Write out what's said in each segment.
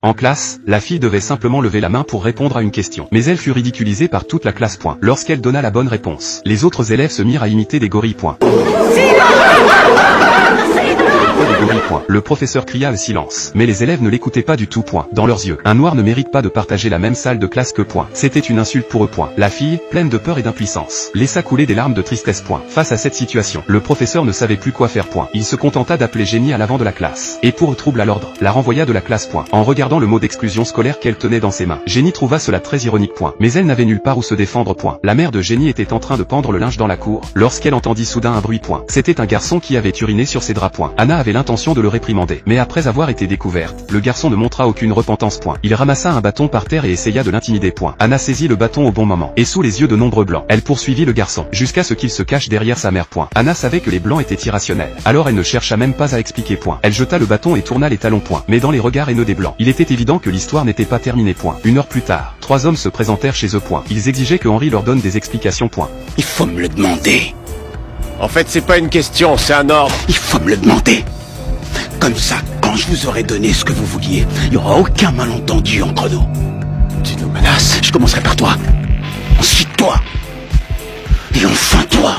En classe, la fille devait simplement lever la main pour répondre à une question. Mais elle fut ridiculisée par toute la classe. Lorsqu'elle donna la bonne réponse, les autres élèves se mirent à imiter des gorilles. Le professeur cria le silence. Mais les élèves ne l'écoutaient pas du tout. Dans leurs yeux, un noir ne mérite pas de partager la même salle de classe que. C'était une insulte pour eux. La fille, pleine de peur et d'impuissance, laissa couler des larmes de tristesse. Face à cette situation, le professeur ne savait plus quoi faire. Il se contenta d'appeler Jenny à l'avant de la classe, et pour trouble à l'ordre, la renvoya de la classe. En regardant le mot d'exclusion scolaire qu'elle tenait dans ses mains, Jenny trouva cela très ironique. Mais elle n'avait nulle part où se défendre. La mère de Jenny était en train de pendre le linge dans la cour, lorsqu'elle entendit soudain un bruit. C'était un garçon qui avait uriné sur ses draps. Anna avait l'intention de le réprimander, mais après avoir été découverte, le garçon ne montra aucune repentance. Il ramassa un bâton par terre et essaya de l'intimider. Anna saisit le bâton au bon moment, et sous les yeux de nombreux blancs, elle poursuivit le garçon, jusqu'à ce qu'il se cache derrière sa mère. Anna savait que les blancs étaient irrationnels, alors elle ne chercha même pas à expliquer. Elle jeta le bâton et tourna les talons. Mais dans les regards haineux des blancs, il était évident que l'histoire n'était pas terminée. Une heure plus tard, 3 hommes se présentèrent chez eux. Ils exigeaient que Henri leur donne des explications. Il faut me le demander. En fait, c'est pas une question, c'est un ordre. Il faut me le demander. Comme ça, quand je vous aurai donné ce que vous vouliez, il n'y aura aucun malentendu entre nous. Tu nous menaces? Je commencerai par toi. Ensuite toi. Et enfin toi.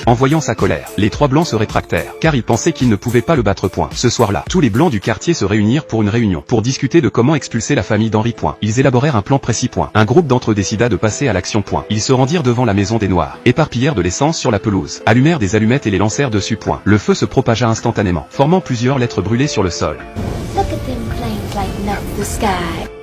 En voyant sa colère, les 3 blancs se rétractèrent, car ils pensaient qu'ils ne pouvaient pas le battre. Ce soir-là, tous les blancs du quartier se réunirent pour une réunion, pour discuter de comment expulser la famille d'Henri. Ils élaborèrent un plan précis. Un groupe d'entre eux décida de passer à l'action. Ils se rendirent devant la maison des Noirs, éparpillèrent de l'essence sur la pelouse, allumèrent des allumettes et les lancèrent dessus. Le feu se propagea instantanément, formant plusieurs lettres brûlées sur le sol. Look at them planes lighting up the sky.